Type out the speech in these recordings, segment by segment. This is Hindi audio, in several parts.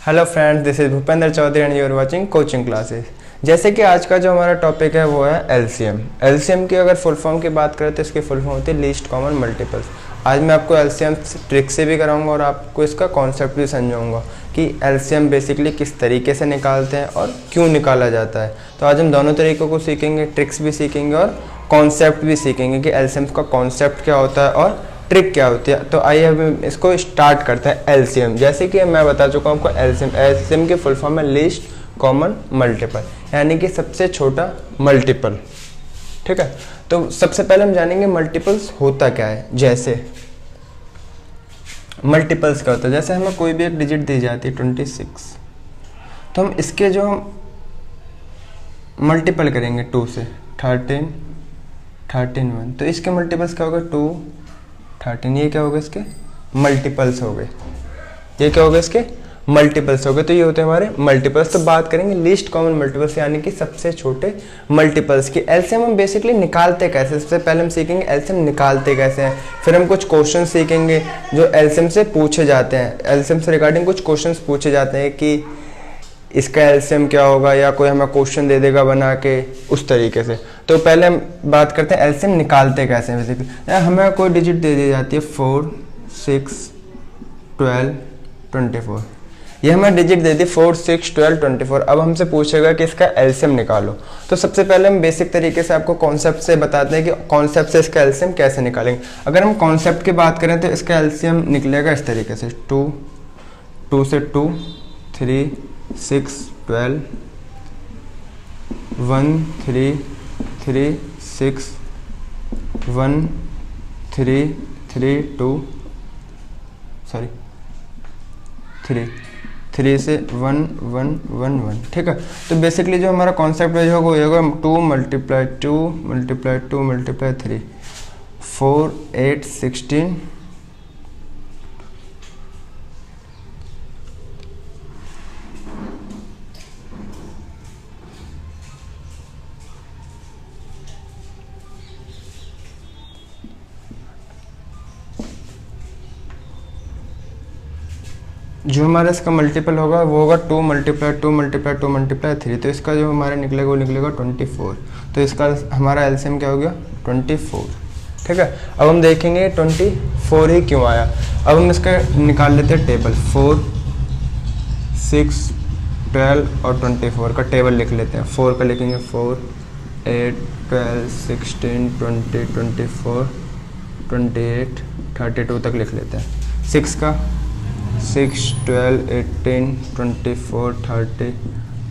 Hello friends, this is Bhupendra Chaudhary and you are watching coaching classes. जैसे कि आज का जो हमारा टॉपिक है वो है एलसीएम। एलसीएम की अगर फुल फॉर्म की बात करें तो इसकी फुल फॉर्म होती है लीस्ट कॉमन मल्टीपल्स। आज मैं आपको एलसीएम ट्रिक से भी कराऊंगा और आपको इसका कॉन्सेप्ट भी समझाऊंगा कि एलसीएम बेसिकली किस तरीके से निकालते हैं और क्यों निकाला जाता है। तो आज हम दोनों तरीकों को सीखेंगे, ट्रिक्स भी सीखेंगे और कॉन्सेप्ट भी सीखेंगे कि एलसीएम का कॉन्सेप्ट क्या होता है और ट्रिक क्या होती है। तो आइए हम इसको स्टार्ट करते हैं। एलसीएम, जैसे कि मैं बता चुका हूँ आपको, एलसीएम की फुल फॉर्म है लीस्ट कॉमन मल्टीपल, यानी कि सबसे छोटा मल्टीपल। ठीक है, तो सबसे पहले हम जानेंगे मल्टीपल्स होता क्या है। जैसे मल्टीपल्स क्या होता है, जैसे हमें कोई भी एक डिजिट दी जाती है 26, तो हम इसके जो हम मल्टीपल करेंगे 2 से 13, 1, तो इसके मल्टीपल्स क्या होगा 2, 13। ये क्या होगा, इसके मल्टीपल्स हो गए। ये क्या होगा, इसके मल्टीपल्स हो गए। तो ये होते हैं हमारे मल्टीपल्स। तो बात करेंगे लीस्ट कॉमन मल्टीपल्स, यानी कि सबसे छोटे मल्टीपल्स की। एलसीएम हम बेसिकली निकालते कैसे, सबसे पहले हम सीखेंगे एलसीएम निकालते कैसे हैं। फिर हम कुछ क्वेश्चन सीखेंगे जो एलसीएम से पूछे जाते हैं। एलसीएम से रिगार्डिंग कुछ क्वेश्चन पूछे जाते हैं कि इसका एलसीएम क्या होगा, या कोई हमें क्वेश्चन दे देगा बना के, उस तरीके से। तो पहले हम बात करते हैं एलसीएम निकालते कैसे हैं। बेसिकली हमें कोई डिजिट दे दी जाती है 4, 6, 12, 24। ये हमें डिजिट दे दी 4, 6, 12, 24। अब हमसे पूछेगा कि इसका एलसीएम निकालो। तो सबसे पहले हम बेसिक तरीके से आपको कॉन्सेप्ट से बताते हैं कि कॉन्सेप्ट से इसका एलसीएम कैसे निकालेंगे। अगर हम कॉन्सेप्ट की बात करें तो इसका एलसीएम निकलेगा इस तरीके से, 2 से 2, 3, 6, 12, 1, 3, 3, 6, 1, 3, 3, 2, 3 से 1, 1, 1, 1। ठीक है, तो बेसिकली जो हमारा कॉन्सेप्ट होगा वो होगा 2 × 2 × 2 × 3, 4, 8, 16, जो हमारा इसका मल्टीपल होगा वो होगा 2 × 2 × 2 × 3। तो इसका जो हमारा निकलेगा वो निकलेगा 24। तो इसका हमारा एलसीएम क्या हो गया, 24। ठीक है, अब हम देखेंगे 24 ही क्यों आया। अब हम इसका निकाल लेते हैं टेबल। 4, 6, 12 और 24 का टेबल लिख लेते हैं। 4 का लिखेंगे 4, 8, 12, 16, 20, 24, 28, 32 तक लिख लेते हैं। 6 का 6, 12, 18, 24, 30,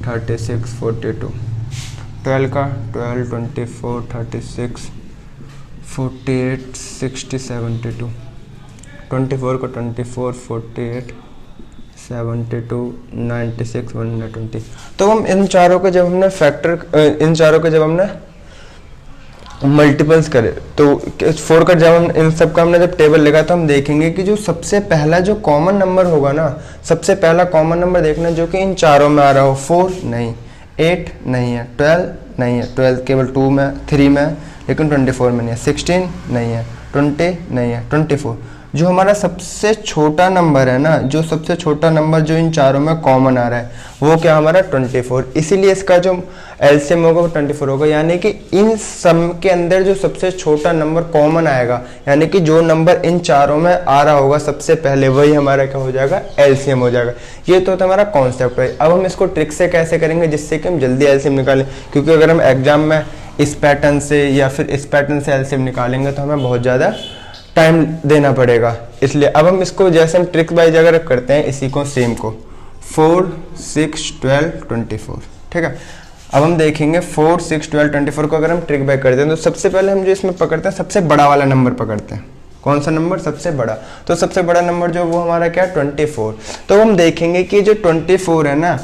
36, 42। 12 का 12, 24, 36, 48, 60, 72। 24 का 24, 48, 72, 96, 120। तो हम इन चारों के जब हमने मल्टीपल्स करें तो 4 का जब हम इन सब का हमने जब टेबल लगा तो हम देखेंगे कि जो सबसे पहला जो कॉमन नंबर होगा ना, सबसे पहला कॉमन नंबर देखना जो कि इन चारों में आ रहा हो। 4 नहीं, 8 नहीं है, 12 नहीं है, 12 केवल 2 में 3 में, लेकिन 24 में नहीं है, 16 नहीं है, 20 नहीं है, 24। जो हमारा सबसे छोटा नंबर है ना, जो सबसे छोटा नंबर जो इन चारों में कॉमन आ रहा है वो क्या हमारा 24। इसीलिए इसका जो एलसीएम होगा वो 24 होगा। यानी कि इन सब के अंदर जो सबसे छोटा नंबर कॉमन आएगा, यानी कि जो नंबर इन चारों में आ रहा होगा सबसे पहले, वही हमारा क्या हो जाएगा, एलसीएम हो जाएगा। ये तो हमारा कॉन्सेप्ट है। अब हम इसको ट्रिक से कैसे करेंगे जिससे कि हम जल्दी एलसीएम निकालें, क्योंकि अगर हम एग्जाम में इस पैटर्न से या फिर इस पैटर्न से एलसीएम निकालेंगे तो हमें बहुत ज़्यादा टाइम देना पड़ेगा। इसलिए अब हम इसको जैसे हम ट्रिक वाइज अगर करते हैं इसी को सेम को 4, 6, 12, 24। ठीक है, अब हम देखेंगे 4, 6, 12, 24 को अगर हम ट्रिक बाय करते हैं तो सबसे पहले हम जो इसमें पकड़ते हैं सबसे बड़ा वाला नंबर पकड़ते हैं। कौन सा नंबर, सबसे बड़ा। तो सबसे बड़ा नंबर जो वो हमारा क्या है 24। तो हम देखेंगे कि जो 24 है ना,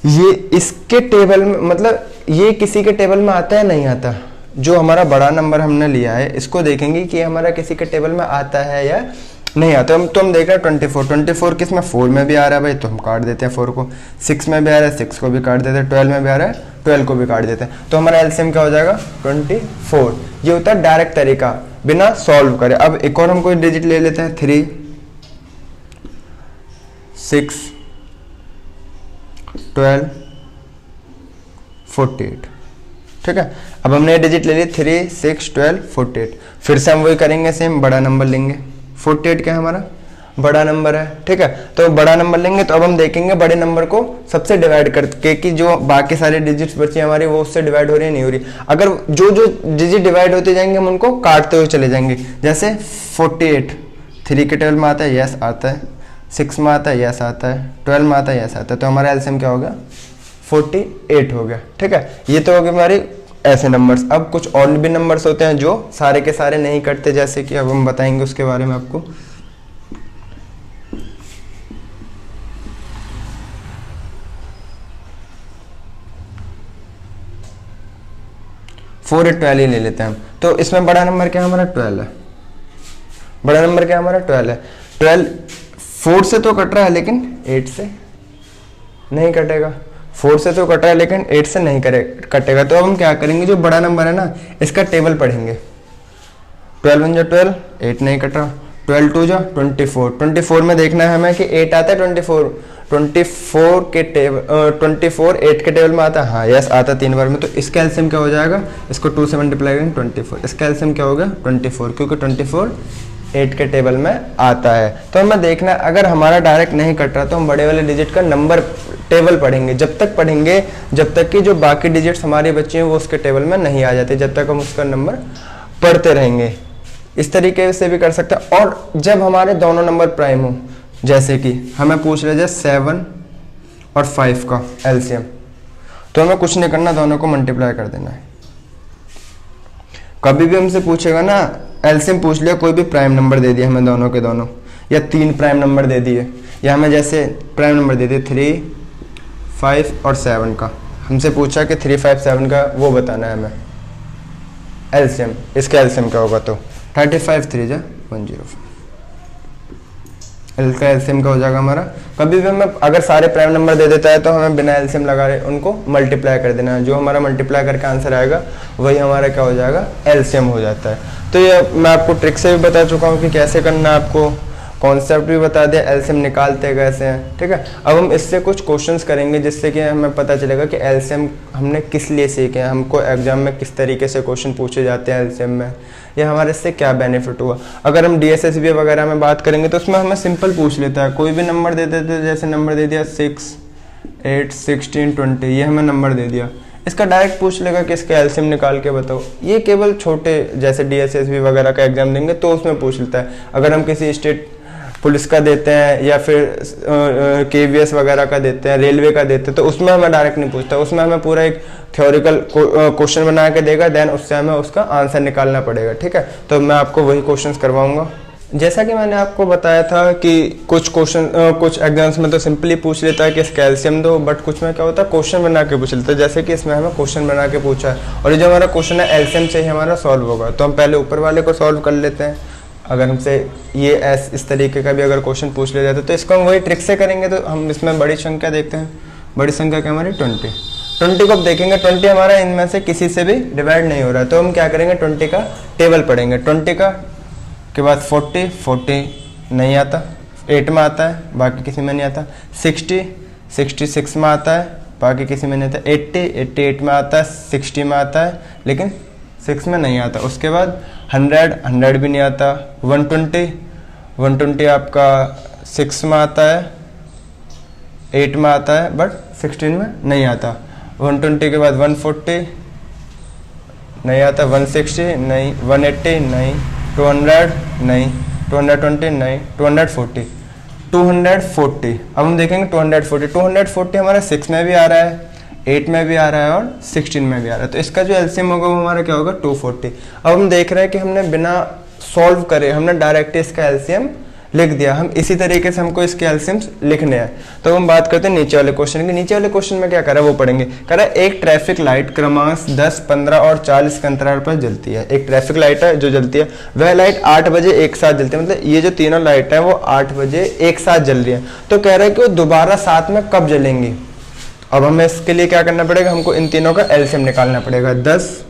ये इसके टेबल में, मतलब ये किसी के टेबल में आता है नहीं आता। जो हमारा बड़ा नंबर हमने लिया है इसको देखेंगे कि हमारा किसी के टेबल में आता है या नहीं आता। हम देख रहे हैं 24 किस में, 4 में भी आ रहा है भाई, तो हम काट देते हैं 4 को। 6 में भी आ रहा है, 6 को भी काट देते हैं। 12 में भी आ रहा है, 12 को भी काट देते हैं। तो हमारा एलसीएम क्या हो जाएगा 24। ये होता है डायरेक्ट तरीका, बिना सॉल्व करे। अब एक और हम कोई डिजिट ले लेते हैं 3, 6, 12 48। ठीक है, अब हमने डिजिट ले लिए 3 6 12 48। फिर से हम वही करेंगे, सेम बड़ा नंबर लेंगे। 48 क्या है हमारा बड़ा नंबर है। ठीक है, तो बड़ा नंबर लेंगे तो अब हम देखेंगे बड़े नंबर को सबसे डिवाइड करके कि जो बाकी सारे डिजिट्स बची हमारी वो उससे डिवाइड हो रही है नहीं हो रही। अगर जो जो डिजिट डिवाइड होते जाएंगे हम उनको काटते हुए चले जाएंगे। जैसे 48 3 के टेबल में आता है, यस आता है, 6 में आता है, यस आता है, 12 में आता है, यस आता है, तो हमारा एलसीएम क्या हो गया 48 हो गया। ठीक है, ये तो हो गए हमारे ऐसे नंबर्स। अब कुछ और भी नंबर्स होते हैं जो सारे के सारे नहीं कटते, जैसे कि अब हम बताएंगे उसके बारे में आपको। 4 8 12 ही ले लेते हैं हम। तो इसमें बड़ा नंबर क्या हमारा 12 है। बड़ा नंबर क्या हमारा 12 है। 12 4 से तो कट रहा है लेकिन 8 से नहीं कटेगा। 4 से तो कट रहा है लेकिन 8 से नहीं कटेगा। तो अब हम क्या करेंगे, जो बड़ा नंबर है ना इसका टेबल पढ़ेंगे। 12 1 12, 8 नहीं कट रहा। 12 2 24, 24 में देखना है हमें कि 8 आता है 24 के टेबल 24 8 के टेबल में आता है, हाँ यस आता है 3 बार में। तो इसका एलसीएम क्या हो जाएगा, इसको 2 से मल्टीप्लाई करेंगे 24, इसका एलसीएम क्या होगा 24, क्योंकि 24 8 के टेबल में आता है। तो हमें देखना है अगर हमारा डायरेक्ट नहीं कट रहा तो हम बड़े वाले डिजिट का नंबर टेबल पढ़ेंगे। जब तक पढ़ेंगे जब तक कि जो बाकी डिजिट्स हमारे बच्चे हैं वो उसके टेबल में नहीं आ जाते, जब तक हम उसका नंबर पढ़ते रहेंगे। इस तरीके से भी कर सकते हैं। और जब हमारे दोनों नंबर प्राइम हो, जैसे कि हमें पूछ रहे थे 7 और 5 का एलसीएम, तो हमें कुछ नहीं करना, दोनों को मल्टीप्लाई कर देना है। कभी भी हमसे पूछेगा ना एलसीएम पूछ लिया, कोई भी प्राइम नंबर दे दिया हमें दोनों के दोनों, या 3 प्राइम नंबर दे दिए, या हमें जैसे प्राइम नंबर दे दिए 3 5 और 7 का, हमसे पूछा कि 3 5 7 का वो बताना है हमें एलसीएम। इसका एलसीएम क्या होगा, तो 35 3 जा 105, इसका एलसीएम का हो जाएगा हमारा। कभी भी हमें अगर सारे प्राइम नंबर दे देता है तो हमें बिना एलसीएम लगा रहे उनको मल्टीप्लाई कर देना है। जो हमारा मल्टीप्लाई करके आंसर आएगा वही हमारा क्या हो जाएगा एलसीएम हो जाता है। तो ये मैं आपको ट्रिक से भी बता चुका हूँ कि कैसे करना है, आपको कॉन्सेप्ट भी बता दिया, एलसीएम निकालते कैसे हैं। ठीक है, अब हम इससे कुछ क्वेश्चंस करेंगे जिससे कि हमें पता चलेगा कि एलसीएम हमने किस लिए सीखे हैं, हमको एग्जाम में किस तरीके से क्वेश्चन पूछे जाते हैं एलसीएम में, या हमारे इससे क्या बेनिफिट हुआ। अगर हम डीएसएसबी वगैरह में बात करेंगे तो उसमें हमें सिंपल पूछ लेता है, कोई भी नंबर दे देते हैं, जैसे नंबर दे दिया 6 8 16 20, ये हमें नंबर दे दिया, इसका डायरेक्ट पूछ लेगा कि इसका एलसीएम निकाल के बताओ। ये केवल छोटे जैसे डीएसएसबी वगैरह का एग्जाम देंगे तो उसमें पूछ लेता है। अगर हम किसी स्टेट पुलिस का देते हैं या फिर केवीएस वगैरह का देते हैं, रेलवे का देते हैं, तो उसमें हमें डायरेक्ट नहीं पूछता, उसमें हमें पूरा एक थ्योरिकल क्वेश्चन बना के देगा, देन उससे हमें उसका आंसर निकालना पड़ेगा। ठीक है, तो मैं आपको वही क्वेश्चंस करवाऊंगा। जैसा कि मैंने आपको बताया था कि कुछ क्वेश्चन कुछ एग्जाम्स में तो सिंपली पूछ लेता है कि इसका एलसीएम दो, बट कुछ में क्या होता है क्वेश्चन बना के पूछ लेता है। जैसे कि इसमें हमें क्वेश्चन बना के पूछा है और ये जो हमारा क्वेश्चन है एलसीएम से ही हमारा सॉल्व होगा, तो हम पहले ऊपर वाले को सॉल्व कर लेते हैं। अगर हमसे ये इस तरीके का भी अगर क्वेश्चन पूछ लिया जाता तो इसको हम वही ट्रिक से करेंगे। तो हम इसमें बड़ी संख्या देखते हैं, बड़ी संख्या क्या हमारी 20 को अब देखेंगे 20 हमारा इनमें से किसी से भी डिवाइड नहीं हो रहा है, तो हम क्या करेंगे 20 का टेबल पढ़ेंगे। 20 का के बाद 40 नहीं आता, 8 में आता है बाकी किसी में नहीं आता, 66 में आता है बाकी किसी में नहीं आता, 88 में आता है, 60 में आता है लेकिन 6 में नहीं आता। उसके बाद 100 भी नहीं आता, 120 आपका 6 में आता है, 8 में आता है बट 16 में नहीं आता। 120 के बाद 140 नहीं आता, 160 नहीं, 180 नहीं, 200 नहीं, 220 नहीं, 240। अब हम देखेंगे 240 हमारा 6 में भी आ रहा है, 8 में भी आ रहा है और 16 में भी आ रहा है, तो इसका जो एलसीएम होगा वो हमारा क्या होगा 240। अब हम देख रहे हैं कि हमने बिना सॉल्व करे हमने डायरेक्ट इसका एलसीएम लिख दिया। हम इसी तरीके से हमको इसके एलसीएम्स लिखने हैं। तो हम बात करते हैं नीचे वाले क्वेश्चन की। नीचे वाले क्वेश्चन में क्या करा वो पढ़ेंगे। कह रहा है एक ट्रैफिक लाइट क्रमांक 10, 15 और 40 के अंतराल पर जलती है। एक ट्रैफिक लाइट है जो जलती है, वह लाइट 8 बजे एक साथ जलती है, मतलब ये जो तीनों लाइट है वो 8 बजे एक साथ जल रही है। तो कह रहा है कि वो दोबारा साथ में कब जलेंगी। अब हमें इसके लिए क्या करना पड़ेगा, हमको इन तीनों का एलसीएम निकालना पड़ेगा। 10,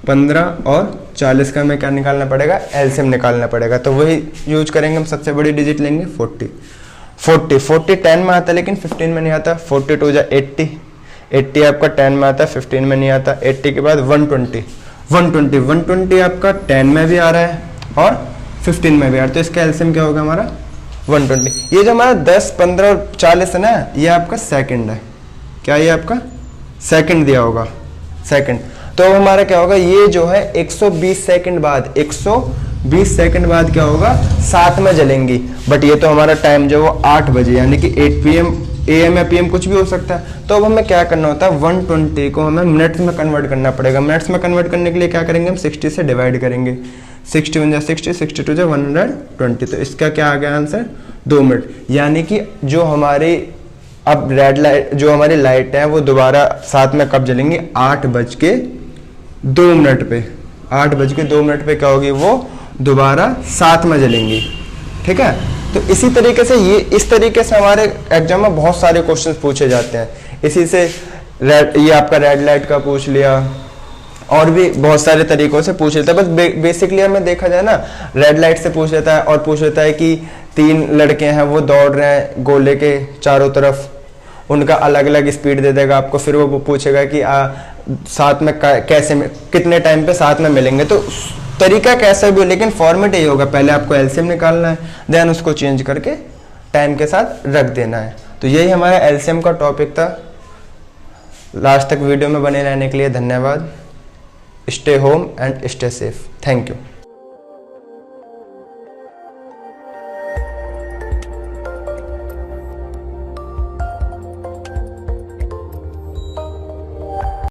15 और 40 का हमें क्या निकालना पड़ेगा, एलसीएम निकालना पड़ेगा। तो वही यूज करेंगे हम, सबसे बड़ी डिजिट लेंगे 40। 40 40 10 में आता है लेकिन 15 में नहीं आता, 42 जा 80, 80 आपका 10 में आता है 15 में नहीं आता, 80 के बाद 120 आपका 10 में भी आ रहा है और 15 में भी आ रहा है, तो इसका एलसीएम क्या होगा हमारा 120। ये जो हमारा 10 15 और 40 है ना, ये आपका सेकंड है, क्या ये आपका सेकंड दिया होगा, सेकंड। तो हमारा क्या होगा, ये जो है 120 सेकंड बाद, 120 सेकंड बाद क्या होगा 7 में जलेंगी, बट ये तो हमारा टाइम जो वो 8 बजे यानी कि 8 PM AM या PM कुछ भी हो सकता है। तो अब हमें क्या करना होता है, 120 को हमें मिनट्स में कन्वर्ट करना पड़ेगा। मिनट्स में कन्वर्ट करने के लिए क्या करेंगे, हम 60 से डिवाइड करेंगे, 61 जा 60, 62 जा 120, तो इसका क्या आ गया आंसर 2 मिनट। यानी कि जो हमारी अब रेड लाइट, जो हमारी लाइट है वो दोबारा साथ में कब जलेंगी, 8:02 पे, 8:02 पे क्या होगी, वो दोबारा साथ में जलेंगी, ठीक है। तो इसी तरीके से इस तरीके से हमारे एग्जाम में बहुत सारे क्वेश्चंस पूछे जाते हैं। इसी से ये आपका रेड लाइट का पूछ लिया, और भी बहुत सारे तरीकों से पूछ लेता है। बस बेसिकली हमें देखा जाए ना, रेड लाइट से पूछ लेता है और पूछ लेता है कि 3 लड़के हैं वो दौड़ रहे हैं गोले के चारों तरफ, उनका अलग अलग स्पीड दे देगा आपको, फिर वो पूछेगा कि साथ में कैसे में कितने टाइम पे साथ में मिलेंगे। तो तरीका कैसा भी हो लेकिन फॉर्मेट यही होगा, पहले आपको एलसीएम निकालना है, देन उसको चेंज करके टाइम के साथ रख देना है। तो यही हमारा एलसीएम का टॉपिक था। लास्ट तक वीडियो में बने रहने के लिए धन्यवाद। Stay home and stay safe. Thank you.